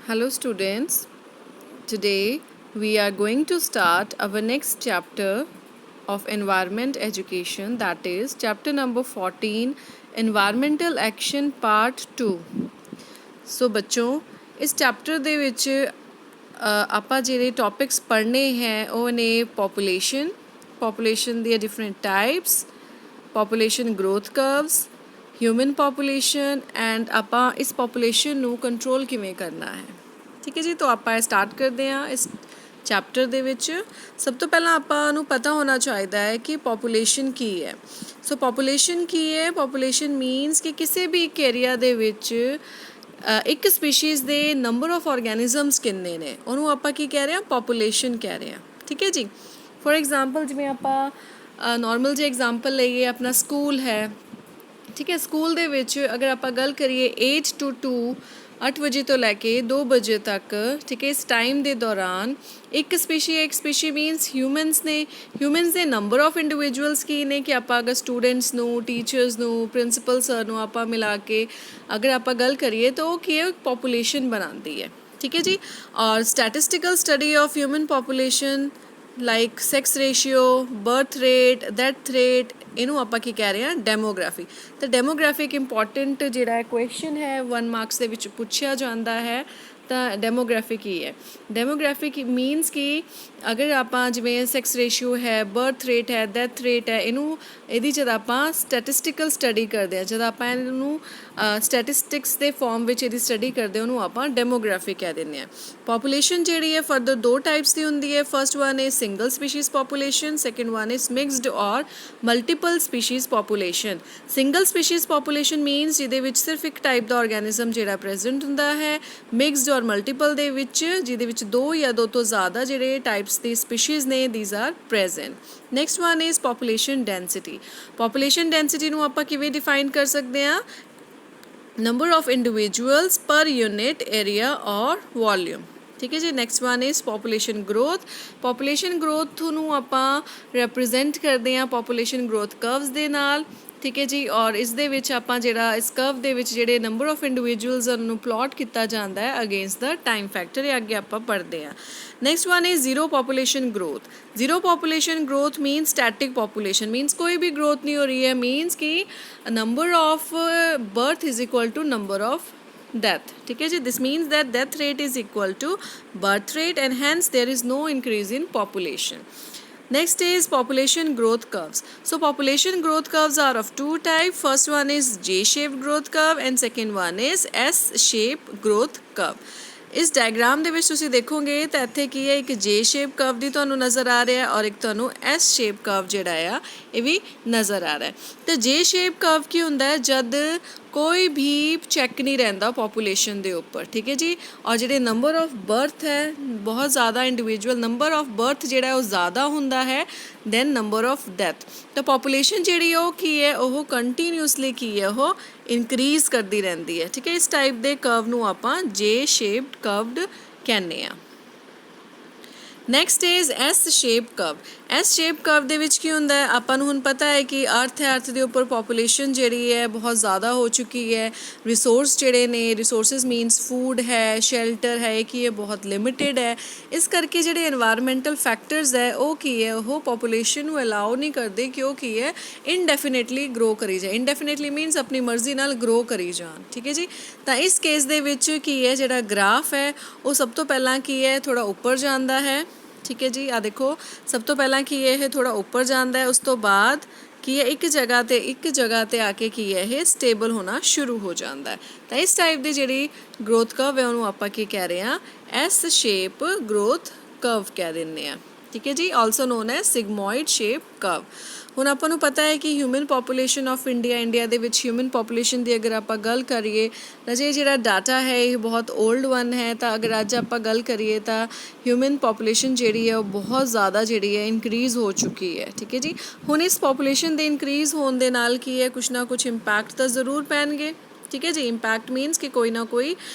Hello, students. Today we are going to start our next chapter of environment education, that is, chapter number 14 Environmental Action Part 2. ਸੋ ਬੱਚੋ ਇਸ chapter ਦੇ ਵਿੱਚ ਆਪਾਂ ਜਿਹੜੇ topics ਪੜ੍ਹਨੇ ਹੈ ਉਹ ਨੇ ਪੋਪੂਲੇਸ਼ਨ ਦੀਆਂ different types, population growth curves, human population and ਆਪਾਂ ਇਸ ਪੋਪੂਲੇਸ਼ਨ ਨੂੰ ਕੰਟਰੋਲ ਕਿਵੇਂ ਕਰਨਾ ਹੈ। ਠੀਕ ਹੈ ਜੀ, ਤਾਂ ਆਪਾਂ ਸਟਾਰਟ ਕਰਦੇ ਹਾਂ ਇਸ ਚੈਪਟਰ ਦੇ ਵਿੱਚ। ਸਭ ਤੋਂ ਪਹਿਲਾਂ ਆਪਾਂ ਨੂੰ ਪਤਾ ਹੋਣਾ ਚਾਹੀਦਾ ਹੈ ਕਿ ਪੋਪੂਲੇਸ਼ਨ ਕੀ ਹੈ। ਸੋ ਪੋਪੂਲੇਸ਼ਨ ਕੀ ਹੈ? ਪੋਪੂਲੇਸ਼ਨ ਮੀਨਸ ਕਿ ਕਿਸੇ ਵੀ ਇੱਕ ਏਰੀਆ ਦੇ ਵਿੱਚ ਇੱਕ ਸਪੀਸ਼ੀਜ਼ ਦੇ ਨੰਬਰ ਆਫ ਆਰਗੈਨਿਜ਼ਮਸ ਕਿੰਨੇ ਨੇ, ਉਹਨੂੰ ਆਪਾਂ ਕੀ ਕਹਿ ਰਹੇ ਹਾਂ? ਪੋਪੂਲੇਸ਼ਨ ਕਹਿ ਰਹੇ ਹਾਂ। ਠੀਕ ਹੈ ਜੀ। ਫੋਰ ਐਗਜ਼ਾਮਪਲ ਜਿਵੇਂ ਆਪਾਂ ਨੋਰਮਲ ਜਿਹੀ ਐਗਜ਼ਾਮਪਲ ਲਈਏ, ਆਪਣਾ ਸਕੂਲ ਹੈ। ਠੀਕ ਹੈ, ਸਕੂਲ ਦੇ ਵਿੱਚ ਅਗਰ ਆਪਾਂ ਗੱਲ ਕਰੀਏ 8 to 2 8 ਵਜੇ ਤੋਂ ਲੈ ਕੇ 2 ਵਜੇ ਤੱਕ, ਠੀਕ ਹੈ, ਇਸ ਟਾਈਮ ਦੇ ਦੌਰਾਨ ਇੱਕ ਸਪੀਸ਼ੀ ਮੀਨਸ ਹਿਊਮਨਸ ਨੇ। ਹਿਊਮਨਸ ਦੇ ਨੰਬਰ ਆਫ ਇੰਡੀਵਿਜੂਅਲਸ ਕੀ ਨੇ ਕਿ ਆਪਾਂ ਅਗਰ ਸਟੂਡੈਂਟਸ ਨੂੰ, ਟੀਚਰਸ ਨੂੰ, ਪ੍ਰਿੰਸੀਪਲ ਸਰ ਨੂੰ ਆਪਾਂ ਮਿਲਾ ਕੇ ਅਗਰ ਆਪਾਂ ਗੱਲ ਕਰੀਏ ਤਾਂ ਉਹ ਕੀ ਹੈ? ਪੋਪੂਲੇਸ਼ਨ ਬਣਾਉਂਦੀ ਹੈ। ਠੀਕ ਹੈ ਜੀ। ਔਰ statistical study of human population like sex ratio, birth rate, death rate, ਇਹਨੂੰ ਆਪਾਂ ਕੀ ਕਹਿ ਰਹੇ ਹਾਂ? ਡੈਮੋਗ੍ਰਾਫੀ। ਤਾਂ ਡੈਮੋਗ੍ਰਾਫੀ ਇੱਕ ਇੰਪੋਰਟੈਂਟ ਜਿਹੜਾ ਕੁਐਸਚਨ ਹੈ 1 ਮਾਰਕਸ ਦੇ ਵਿੱਚ ਪੁੱਛਿਆ ਜਾਂਦਾ ਹੈ। ਤਾਂ ਡੈਮੋਗ੍ਰਾਫੀ ਕੀ ਹੈ? ਡੈਮੋਗ੍ਰਾਫੀ ਕੀ ਮੀਨਸ ਕਿ ਅਗਰ ਆਪਾਂ ਜਿਵੇਂ ਸੈਕਸ ਰੇਸ਼ੀਓ ਹੈ, ਬਰਥ ਰੇਟ ਹੈ, ਡੈਥ ਰੇਟ ਹੈ, ਇਹਦੀ ਜਦ ਆਪਾਂ ਸਟੈਟਿਸਟੀਕਲ ਸਟੱਡੀ ਕਰਦੇ ਹਾਂ, ਜਦ ਆਪਾਂ ਇਹਨੂੰ ਸਟੈਟਿਸਟਿਕਸ ਦੇ ਫਾਰਮ ਵਿੱਚ ਇਹਦੀ ਸਟੱਡੀ ਕਰਦੇ ਉਹਨੂੰ ਆਪਾਂ ਡੈਮੋਗ੍ਰਾਫੀ ਕਹਿ ਦਿੰਦੇ ਹਾਂ। ਪੋਪੂਲੇਸ਼ਨ ਜਿਹੜੀ ਹੈ ਫਰਦਰ 2 ਟਾਈਪਸ ਦੀ ਹੁੰਦੀ ਹੈ। First one is single species population, second one is mixed ਔਰ multiple species population. Single species population means ਜਿਹਦੇ ਵਿੱਚ ਸਿਰਫ ਇੱਕ ਟਾਈਪ ਦਾ ਆਰਗੈਨਿਜ਼ਮ ਜਿਹੜਾ ਪ੍ਰੈਜ਼ੈਂਟ ਹੁੰਦਾ ਹੈ। ਮਿਕਸਡ ਔਰ ਮਲਟੀਪਲ ਦੇ ਵਿੱਚ ਜਿਹਦੇ ਵਿੱਚ 2 ਜਾਂ 2 ਤੋਂ ਜ਼ਿਆਦਾ ਜਿਹੜੇ ਟਾਈਪਸ ਦੀ ਸਪੀਸ਼ੀਜ਼ ਨੇ, these are present. Next one is population density. Population density ਨੂੰ ਆਪਾਂ ਕਿਵੇਂ ਡਿਫਾਈਨ ਕਰ ਸਕਦੇ ਹਾਂ? ਨੰਬਰ ਆਫ ਇੰਡੀਵਿਜੂਅਲਸ ਪਰ ਯੂਨਿਟ ਏਰੀਆ ਔਰ ਵੋਲਿਊਮ। ਠੀਕ ਹੈ ਜੀ। Next one is population growth. Population growth ਨੂੰ ਆਪਾਂ ਰੈਪਰੈਜ਼ੈਂਟ ਕਰਦੇ ਹਾਂ ਪੋਪੂਲੇਸ਼ਨ ਗਰੋਥ ਕਰਵਸ ਦੇ ਨਾਲ। ਠੀਕ ਹੈ ਜੀ। ਔਰ ਇਸ ਦੇ ਵਿੱਚ ਆਪਾਂ ਜਿਹੜਾ ਇਸ ਕਰਵ ਦੇ ਵਿੱਚ ਜਿਹੜੇ ਨੰਬਰ ਆਫ ਇੰਡੀਵਿਜੂਅਲਸ ਨੂੰ ਪਲਾਟ ਕੀਤਾ ਜਾਂਦਾ ਹੈ ਅਗੇਂਸਟ ਦਾ ਟਾਈਮ ਫੈਕਟਰ, ਇਹ ਅੱਗੇ ਆਪਾਂ ਪੜ੍ਹਦੇ ਹਾਂ। Next one is zero population growth. Zero population growth means static population, means ਕੋਈ ਵੀ ਗਰੋਥ ਨਹੀਂ ਹੋ ਰਹੀ ਹੈ। ਮੀਨਸ ਕਿ number of birth is equal to number of death. ठीक है जी। This means that death rate is equal to birth rate and hence there is no increase in population. Next is population growth curves. So population growth curves are of 2 types. First one is J-shaped growth curve and second one is S-shaped growth curve. ਇਸ diagram ਦੇ ਵਿੱਚ ਤੁਸੀਂ ਦੇਖੋਗੇ ਤਾਂ ਇੱਥੇ ਕੀ ਹੈ? ਇੱਕ ਜੇ ਸ਼ੇਪ ਕਰਵ ਦੀ ਤੁਹਾਨੂੰ ਨਜ਼ਰ ਆ ਰਿਹਾ ਔਰ ਇੱਕ ਤੁਹਾਨੂੰ ਐਸ ਸ਼ੇਪ ਕਰਵ ਜਿਹੜਾ ਆ ਇਹ ਵੀ ਨਜ਼ਰ ਆ ਰਿਹਾ। ਤੇ ਜੇ ਸ਼ੇਪ ਕਰਵ ਕੀ ਹੁੰਦਾ ਹੈ? ਜਦ ਕੋਈ ਵੀ ਚੈੱਕ ਨਹੀਂ ਰਹਿੰਦਾ ਪੋਪੂਲੇਸ਼ਨ ਦੇ ਉੱਪਰ। ਠੀਕ ਹੈ ਜੀ। ਔਰ ਜਿਹੜੇ ਨੰਬਰ ਆਫ ਬਰਥ ਹੈ, ਬਹੁਤ ਜ਼ਿਆਦਾ ਇੰਡੀਵਿਜੂਅਲ ਨੰਬਰ ਆਫ ਬਰਥ ਜਿਹੜਾ ਉਹ ਜ਼ਿਆਦਾ ਹੁੰਦਾ ਹੈ ਦੈਨ ਨੰਬਰ ਆਫ ਡੈਥ। ਤਾਂ ਪੋਪੂਲੇਸ਼ਨ ਜਿਹੜੀ ਉਹ ਕੀ ਹੈ? ਉਹ ਕੰਟੀਨਿਊਸਲੀ ਕੀ ਹੈ? ਉਹ ਇਨਕਰੀਜ਼ ਕਰਦੀ ਰਹਿੰਦੀ ਹੈ। ਠੀਕ ਹੈ। ਇਸ ਟਾਈਪ ਦੇ ਕਰਵ ਨੂੰ ਆਪਾਂ ਜੇ ਸ਼ੇਪਡ ਕਰਵਡ ਕਹਿੰਦੇ ਹਾਂ। Next is as shape curve. S shape curve ਦੇ ਵਿੱਚ ਕੀ ਹੁੰਦਾ ਹੈ? ਆਪਾਂ ਨੂੰ ਹੁਣ ਪਤਾ ਹੈ ਕਿ ਅਰਥ ਹੈ, ਅਰਥ ਦੇ ਉੱਪਰ ਪੋਪੂਲੇਸ਼ਨ ਜਿਹੜੀ ਹੈ ਬਹੁਤ ਜ਼ਿਆਦਾ ਹੋ ਚੁੱਕੀ ਹੈ। ਰਿਸੋਰਸ ਜਿਹੜੇ ਨੇ, ਰਿਸੋਰਸਿਸ ਮੀਨਸ ਫੂਡ ਹੈ, ਸ਼ੈਲਟਰ ਹੈ, ਕੀ ਇਹ ਬਹੁਤ ਲਿਮਿਟਿਡ ਹੈ। ਇਸ ਕਰਕੇ ਜਿਹੜੇ ਐਨਵਾਇਰਮੈਂਟਲ ਫੈਕਟਰਸ ਹੈ ਉਹ ਕੀ ਹੈ? ਉਹ ਪੋਪੂਲੇਸ਼ਨ ਨੂੰ ਅਲਾਉ ਨਹੀਂ ਕਰਦੇ ਕਿ ਉਹ ਕੀ ਹੈ? ਇਨਡੈਫੀਨੇਟਲੀ ਗਰੋ ਕਰੀ ਜਾਏ। ਇਨਡੈਫੀਨੇਟਲੀ ਮੀਨਸ ਆਪਣੀ ਮਰਜ਼ੀ ਨਾਲ ਗਰੋ ਕਰੀ ਜਾਣ। ਠੀਕ ਹੈ ਜੀ। ਤਾਂ ਇਸ ਕੇਸ ਦੇ ਵਿੱਚ ਕੀ ਹੈ? ਜਿਹੜਾ ਗ੍ਰਾਫ ਹੈ ਉਹ ਸਭ ਤੋਂ ਪਹਿਲਾਂ ਕੀ ਹੈ? ਥੋੜ੍ਹਾ ਉੱਪਰ ਜਾਂਦਾ ਹੈ। ਠੀਕ ਹੈ ਜੀ। ਆ ਦੇਖੋ, ਸਭ ਤੋਂ ਪਹਿਲਾਂ ਕੀ ਹੈ? ਇਹ ਥੋੜ੍ਹਾ ਉੱਪਰ ਜਾਂਦਾ ਹੈ। ਉਸ ਤੋਂ ਬਾਅਦ ਕੀ ਹੈ? ਇੱਕ ਜਗ੍ਹਾ 'ਤੇ ਆ ਕੇ ਕੀ ਹੈ? ਇਹ ਸਟੇਬਲ ਹੋਣਾ ਸ਼ੁਰੂ ਹੋ ਜਾਂਦਾ ਹੈ। ਤਾਂ ਇਸ ਟਾਈਪ ਦੀ ਜਿਹੜੀ ਗਰੋਥ ਕਰਵ ਹੈ ਉਹਨੂੰ ਆਪਾਂ ਕੀ ਕਹਿ ਰਹੇ ਹਾਂ? ਐਸ ਸ਼ੇਪ ਗਰੋਥ ਕਰਵ ਕਹਿ ਦਿੰਦੇ ਹਾਂ। ਠੀਕ ਹੈ ਜੀ। Also known as sigmoid shape curve. ਹੁਣ ਆਪਾਂ ਨੂੰ ਪਤਾ ਹੈ ਕਿ ਹਿਊਮਨ ਪੋਪੂਲੇਸ਼ਨ ਆਫ ਇੰਡੀਆ ਦੇ ਵਿੱਚ ਹਿਊਮਨ ਪੋਪੂਲੇਸ਼ਨ ਦੀ ਅਗਰ ਆਪਾਂ ਗੱਲ ਕਰੀਏ ਤਾਂ ਜਿਹੜਾ ਡਾਟਾ ਹੈ ਇਹ ਬਹੁਤ ਓਲਡ ਵਨ ਹੈ। ਤਾਂ ਅਗਰ ਅੱਜ ਆਪਾਂ ਗੱਲ ਕਰੀਏ ਤਾਂ ਹਿਊਮਨ ਪੋਪੂਲੇਸ਼ਨ ਜਿਹੜੀ ਹੈ ਉਹ ਬਹੁਤ ਜ਼ਿਆਦਾ ਜਿਹੜੀ ਹੈ ਇਨਕਰੀਜ਼ ਹੋ ਚੁੱਕੀ ਹੈ। ਠੀਕ ਹੈ ਜੀ। ਹੁਣ ਇਸ ਪੋਪੂਲੇਸ਼ਨ ਦੇ ਇਨਕਰੀਜ਼ ਹੋਣ ਦੇ ਨਾਲ ਕੀ ਹੈ? ਕੁਛ ਨਾ ਕੁਛ ਇੰਪੈਕਟ ਤਾਂ ਜ਼ਰੂਰ ਪੈਣਗੇ। ठीक है जी। इंपैक्ट मीनस कि कोई ना कोई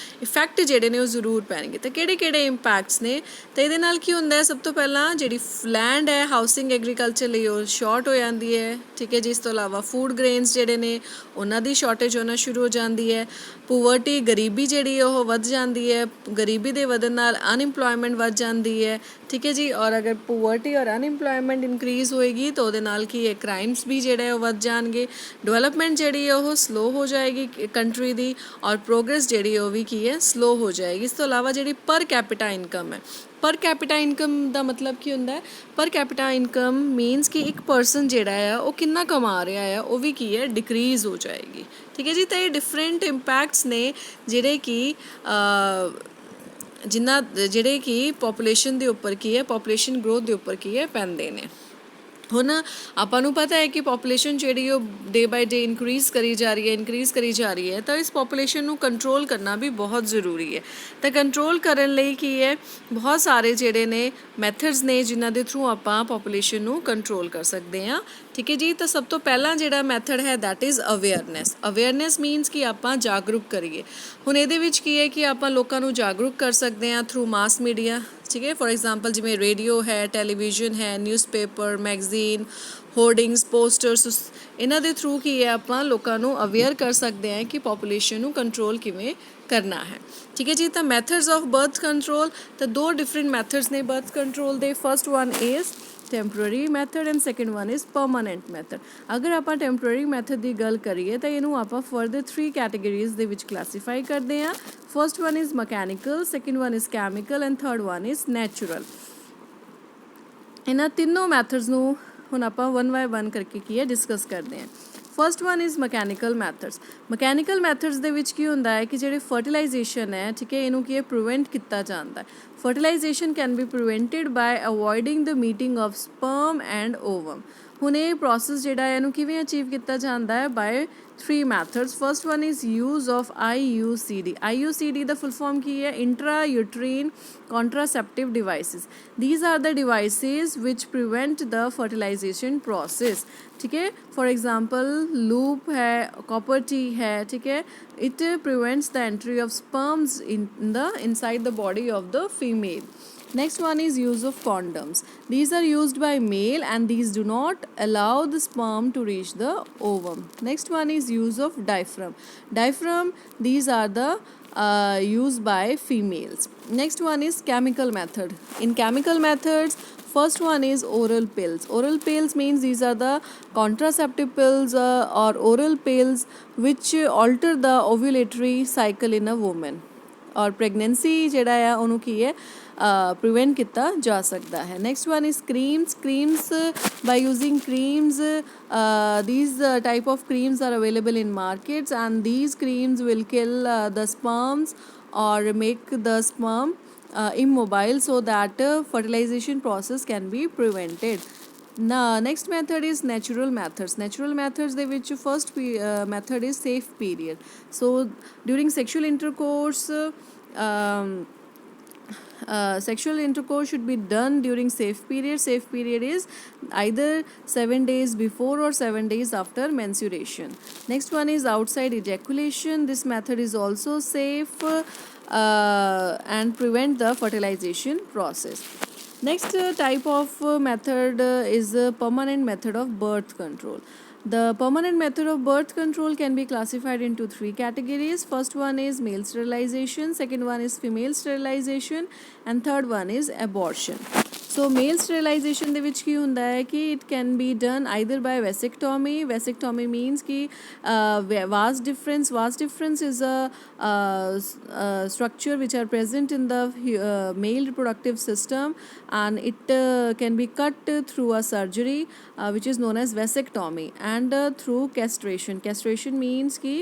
इफैक्ट ਜਿਹੜੇ ਨੇ ਉਹ ਜ਼ਰੂਰ ਪੈਣਗੇ। ਤਾਂ ਕਿਹੜੇ ਕਿਹੜੇ ਇੰਪੈਕਟਸ ਨੇ? ਤਾਂ ਇਹਦੇ ਨਾਲ ਕੀ ਹੁੰਦਾ ਹੈ, ਸਭ ਤੋਂ ਪਹਿਲਾਂ ਜਿਹੜੀ ਲੈਂਡ ਹੈ ਹਾਊਸਿੰਗ ਐਗਰੀਕਲਚਰ ਲਈ ਉਹ ਸ਼ਾਰਟ ਹੋ ਜਾਂਦੀ ਹੈ। ਠੀਕ ਹੈ ਜੀ। ਇਸ ਤੋਂ ਇਲਾਵਾ ਫੂਡ ਗ੍ਰੇਨਸ ਜਿਹੜੇ ਨੇ ਉਹਨਾਂ ਦੀ ਸ਼ਾਰਟੇਜ ਹੋਣਾ ਸ਼ੁਰੂ ਹੋ ਜਾਂਦੀ ਹੈ। ਪੂਵਰਟੀ ਗਰੀਬੀ ਜਿਹੜੀ ਉਹ ਵੱਧ ਜਾਂਦੀ ਹੈ। ਗਰੀਬੀ ਦੇ ਵਧਣ ਨਾਲ ਅਨਇੰਪਲੋਇਮੈਂਟ ਵੱਧ ਜਾਂਦੀ ਹੈ। ਠੀਕ ਹੈ ਜੀ। ਔਰ ਅਗਰ ਪੂਵਰਟੀ ਔਰ ਅਨਇੰਪਲੋਇਮੈਂਟ ਇਨਕਰੀਜ਼ ਹੋਏਗੀ ਤਾਂ ਉਹਦੇ ਨਾਲ ਕੀ ਹੈ, ਕ੍ਰਾਈਮਸ ਵੀ ਜਿਹੜੇ ਉਹ ਵੱਧ ਜਾਣਗੇ। ਡਿਵੈਲਪਮੈਂਟ ਜਿਹੜੀ ਹੈ ਉਹ ਸਲੋ ਹੋ ਜਾਏਗੀ ਕੰਟਰੀ ਦੀ, ਔਰ ਪ੍ਰੋਗਰੈਸ ਜਿਹੜੀ ਉਹ ਵੀ ਕੀ ਹੈ, ਸਲੋ ਹੋ ਜਾਏਗੀ। ਇਸ ਤੋਂ ਇਲਾਵਾ ਜਿਹੜੀ ਪਰ ਕੈਪੀਟਾ ਇਨਕਮ ਹੈ, ਪਰ ਕੈਪੀਟਾ ਇਨਕਮ ਦਾ ਮਤਲਬ ਕੀ ਹੁੰਦਾ ਹੈ? ਪਰ ਕੈਪੀਟਾ ਇਨਕਮ ਮੀਨਸ ਕਿ ਇੱਕ ਪਰਸਨ ਜਿਹੜਾ ਆ ਉਹ ਕਿੰਨਾ ਕਮਾ ਰਿਹਾ ਆ, ਉਹ ਵੀ ਕੀ ਹੈ, ਡਿਕਰੀਜ਼ ਹੋ ਜਾਏਗੀ। ਠੀਕ ਹੈ ਜੀ। ਤਾਂ ਇਹ ਡਿਫਰੈਂਟ ਇੰਪੈਕਟਸ ਨੇ ਜਿਹੜੇ ਕਿ ਜਿਹੜੇ ਕਿ ਪੋਪੂਲੇਸ਼ਨ ਦੇ ਉੱਪਰ ਕੀ ਹੈ, ਪੋਪੂਲੇਸ਼ਨ ਗਰੋਥ ਦੇ ਉੱਪਰ ਕੀ ਹੈ, ਪੈਂਦੇ ਨੇ। ਹੁਣ ਆਪਾਂ ਨੂੰ ਪਤਾ ਹੈ ਕਿ ਪੋਪੂਲੇਸ਼ਨ ਜਿਹੜੀ ਉਹ ਡੇ ਬਾਈ ਡੇ ਇਨਕਰੀਜ਼ ਕਰੀ ਜਾ ਰਹੀ ਹੈ, ਤਾਂ ਇਸ ਪੋਪੂਲੇਸ਼ਨ ਨੂੰ ਕੰਟਰੋਲ ਕਰਨਾ ਵੀ ਬਹੁਤ ਜ਼ਰੂਰੀ ਹੈ। ਤਾਂ ਕੰਟਰੋਲ ਕਰਨ ਲਈ ਕੀ ਹੈ, ਬਹੁਤ ਸਾਰੇ ਜਿਹੜੇ ਨੇ ਮੈਥਡਸ ਨੇ ਜਿਨ੍ਹਾਂ ਦੇ ਥਰੂ ਆਪਾਂ ਪੋਪੂਲੇਸ਼ਨ ਨੂੰ ਕੰਟਰੋਲ ਕਰ ਸਕਦੇ ਹਾਂ। ਠੀਕ ਹੈ ਜੀ। ਤਾਂ ਸਭ ਤੋਂ ਪਹਿਲਾਂ ਜਿਹੜਾ ਮੈਥਡ ਹੈ ਦੈਟ ਇਜ਼ ਅਵੇਅਰਨੈਸ ਮੀਨਸ ਕਿ ਆਪਾਂ ਜਾਗਰੂਕ ਕਰੀਏ। ਹੁਣ ਇਹਦੇ ਵਿੱਚ ਕੀ ਹੈ ਕਿ ਆਪਾਂ ਲੋਕਾਂ ਨੂੰ ਜਾਗਰੂਕ ਕਰ ਸਕਦੇ ਹਾਂ ਥਰੂ ਮਾਸ ਮੀਡੀਆ। ਠੀਕ ਹੈ। ਫੋਰ ਐਗਜ਼ਾਮਪਲ ਜਿਵੇਂ ਰੇਡੀਓ ਹੈ, ਟੈਲੀਵਿਜ਼ਨ ਹੈ, ਨਿਊਜ਼ਪੇਪਰ, ਮੈਗਜ਼ੀਨ, ਹੋਰਡਿੰਗਸ, ਪੋਸਟਰਸ, ਇਹਨਾਂ ਦੇ ਥਰੂ ਕੀ ਹੈ, ਆਪਾਂ ਲੋਕਾਂ ਨੂੰ ਅਵੇਅਰ ਕਰ ਸਕਦੇ ਹਾਂ ਕਿ ਪੋਪੂਲੇਸ਼ਨ ਨੂੰ ਕੰਟਰੋਲ ਕਿਵੇਂ ਕਰਨਾ ਹੈ। ਠੀਕ ਹੈ ਜੀ। ਤਾਂ ਮੈਥਡਸ ਆਫ ਬਰਥ ਕੰਟਰੋਲ, ਤਾਂ ਦੋ ਡਿਫਰੈਂਟ ਮੈਥਡਸ ਨੇ ਬਰਥ ਕੰਟਰੋਲ ਦੇ। First one is temporary method and second one is permanent method. ਅਗਰ ਆਪਾਂ ਟੈਂਪਰੇਰੀ ਮੈਥਡ ਦੀ ਗੱਲ ਕਰੀਏ ਤਾਂ ਇਹਨੂੰ ਆਪਾਂ ਫਰਦਰ 3 ਕੈਟੇਗਰੀਜ਼ ਦੇ ਵਿੱਚ ਕਲਾਸੀਫਾਈ ਕਰਦੇ ਹਾਂ। First one is mechanical, second one is chemical and third one is natural. ਇਹਨਾਂ ਤਿੰਨੋਂ ਮੈਥਡਸ ਨੂੰ ਹੁਣ ਆਪਾਂ 1 ਬਾਏ 1 ਕਰਕੇ ਕੀ ਹੈ, ਡਿਸਕਸ ਕਰਦੇ ਹਾਂ। First one is mechanical methods. Mechanical methods ਦੇ ਵਿੱਚ ਕੀ ਹੁੰਦਾ ਹੈ ਕਿ ਜਿਹੜੇ ਫਰਟੀਲਾਈਜੇਸ਼ਨ ਹੈ, ਠੀਕ ਹੈ, ਇਹਨੂੰ ਕੀ ਹੈ, ਪ੍ਰੀਵੈਂਟ ਕੀਤਾ ਜਾਂਦਾ ਹੈ। Fertilization can be prevented by avoiding the meeting of sperm and ovum. ਹੁਣ ਇਹ ਪ੍ਰੋਸੈਸ ਜਿਹੜਾ ਹੈ ਇਹਨੂੰ ਕਿਵੇਂ ਅਚੀਵ ਕੀਤਾ ਜਾਂਦਾ ਹੈ? By 3 methods. First one is use of IUCD। IUCD ਦਾ ਫੁੱਲ ਫਾਰਮ ਕੀ ਹੈ? Intrauterine contraceptive devices. These are the devices which prevent the fertilization process. ठीक है। फॉर एग्जाम्पल लूप है, कॉपर टी है, ठीक है, it prevents the entry of sperms inside the body of the female. Next one is use of condoms. These are used by male and these do not allow the sperm to reach the ovum. Next one is use of diaphragm. These are the used by females. Next one is chemical method. In chemical methods, first one is oral pills. Oral pills means these are the contraceptive pills or oral pills which alter the ovulatory cycle in a woman. और pregnancy ਜਿਹੜਾ ਆ ਉਹਨੂੰ ਕੀ ਹੈ, prevent ਕੀਤਾ ਜਾ ਸਕਦਾ ਹੈ। Next one is creams by using creams. These type of creams are available in markets and these creams will kill the sperms or make the sperm immobile so that fertilization process can be prevented. Next method is natural methods ਦੇ ਵਿੱਚ first method is safe period. So during sexual intercourse should be done during safe period is either 7 days before or 7 days after menstruation. Next one is outside ejaculation. This method is also safe and prevent the fertilization process. Next type of method is permanent method of birth control. The permanent method of birth control can be classified into 3 categories. First one is male sterilization, second one is female sterilization and third one is abortion. So male sterilization ਦੇ ਵਿੱਚ ਕੀ ਹੁੰਦਾ ਹੈ ਕਿ it can be done either by vasectomy means कि vas difference is a structure which are present in the male reproductive system and it can be cut through a surgery which is known as vasectomy and through castration means कि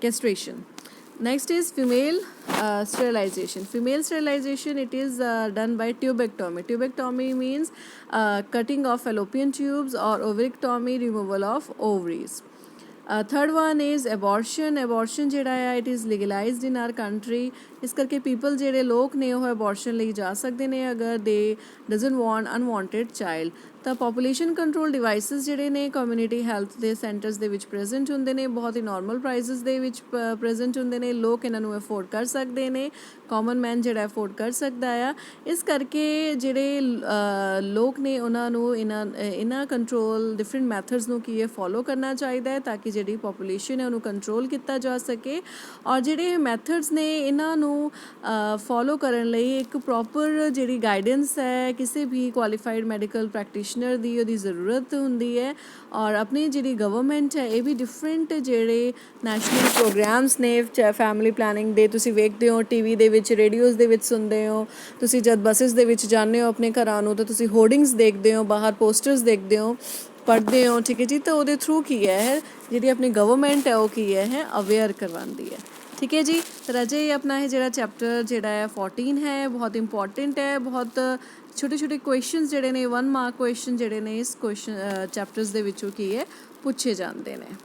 castration. Next is female sterilization. It is done by tubectomy means cutting of fallopian tubes or ovarictomy, removal of ovaries. Third one is abortion ਜਿਹੜਾ ਹੈ it is legalized in our country. ਇਸ ਕਰਕੇ people ਜਿਹੜੇ ਲੋਕ ਨੇ ਉਹ abortion ਲਈ ਜਾ ਸਕਦੇ ਨੇ ਅਗਰ they doesn't want unwanted child. ਤਾਂ ਪੋਪੂਲੇਸ਼ਨ ਕੰਟਰੋਲ ਡਿਵਾਈਸਿਸ ਜਿਹੜੇ ਨੇ ਕਮਿਊਨਿਟੀ ਹੈਲਥ ਦੇ ਸੈਂਟਰਸ ਦੇ ਵਿੱਚ ਪ੍ਰੈਜ਼ੈਂਟ ਹੁੰਦੇ ਨੇ, ਬਹੁਤ ਹੀ ਨਾਰਮਲ ਪ੍ਰਾਈਸਿਸ ਦੇ ਵਿੱਚ ਪ੍ਰੈਜ਼ੈਂਟ ਹੁੰਦੇ ਨੇ, ਲੋਕ ਇਹਨਾਂ ਨੂੰ ਅਫੋਰਡ ਕਰ ਸਕਦੇ ਨੇ, ਕਾਮਨ ਮੈਨ ਜਿਹੜਾ ਅਫੋਰਡ ਕਰ ਸਕਦਾ ਆ। ਇਸ ਕਰਕੇ ਜਿਹੜੇ ਲੋਕ ਨੇ ਉਹਨਾਂ ਨੂੰ ਇਹਨਾਂ ਕੰਟਰੋਲ ਡਿਫਰੈਂਟ ਮੈਥਡਸ ਨੂੰ ਕੀ ਹੈ ਫੋਲੋ ਕਰਨਾ ਚਾਹੀਦਾ ਹੈ ਤਾਂ ਕਿ ਜਿਹੜੀ ਪੋਪੂਲੇਸ਼ਨ ਹੈ ਉਹਨੂੰ ਕੰਟਰੋਲ ਕੀਤਾ ਜਾ ਸਕੇ। ਔਰ ਜਿਹੜੇ ਮੈਥਡਸ ਨੇ ਇਹਨਾਂ ਨੂੰ ਫੋਲੋ ਕਰਨ ਲਈ ਇੱਕ ਪ੍ਰੋਪਰ ਜਿਹੜੀ ਗਾਈਡੈਂਸ ਹੈ ਕਿਸੇ ਵੀ ਕੁਆਲੀਫਾਈਡ ਮੈਡੀਕਲ ਪ੍ਰੈਕਟੀਸ਼ਨਰ ਦੀ ਉਹਦੀ ਜ਼ਰੂਰਤ ਹੁੰਦੀ ਹੈ। ਔਰ ਆਪਣੀ ਜਿਹੜੀ ਗਵਰਨਮੈਂਟ ਹੈ ਇਹ ਵੀ ਡਿਫਰੈਂਟ ਜਿਹੜੇ ਨੈਸ਼ਨਲ ਪ੍ਰੋਗਰਾਮਸ ਨੇ ਫੈਮਿਲੀ ਪਲੈਨਿੰਗ ਦੇ ਤੁਸੀਂ ਵੇਖਦੇ ਹੋ ਟੀਵੀ ਦੇ ਵਿੱਚ, ਰੇਡੀਓਜ਼ ਦੇ ਵਿੱਚ ਸੁਣਦੇ ਹੋ, ਤੁਸੀਂ ਜਦ ਬੱਸਿਸ ਦੇ ਵਿੱਚ ਜਾਂਦੇ ਹੋ ਆਪਣੇ ਘਰਾਂ ਨੂੰ ਤਾਂ ਤੁਸੀਂ ਹੋਰਡਿੰਗਸ ਦੇਖਦੇ ਹੋ, ਬਾਹਰ ਪੋਸਟਰਸ ਦੇਖਦੇ ਹੋ, ਪੜ੍ਹਦੇ ਹੋ, ਠੀਕ ਹੈ ਜੀ। ਤਾਂ ਉਹਦੇ ਥਰੂ ਕੀ ਹੈ ਜਿਹੜੀ ਆਪਣੀ ਗਵਰਨਮੈਂਟ ਹੈ ਉਹ ਕੀ ਹੈ ਅਵੇਅਰ ਕਰਵਾਉਂਦੀ ਹੈ, ਠੀਕ ਹੈ ਜੀ। ਤਾਂ ਅਜੇ ਆਪਣਾ ਇਹ ਜਿਹੜਾ ਚੈਪਟਰ ਜਿਹੜਾ ਹੈ 14 ਹੈ ਬਹੁਤ ਇੰਪੋਰਟੈਂਟ ਹੈ, ਬਹੁਤ ਛੋਟੇ ਛੋਟੇ ਕੁਐਸਚਨਸ ਜਿਹੜੇ ਨੇ 1 ਮਾਰਕ ਕੁਐਸਚਨ ਜਿਹੜੇ ਨੇ ਇਸ ਕੁਐਸਚਨ ਚੈਪਟਰਸ ਦੇ ਵਿੱਚੋਂ ਕੀ ਹੈ ਪੁੱਛੇ ਜਾਂਦੇ ਨੇ।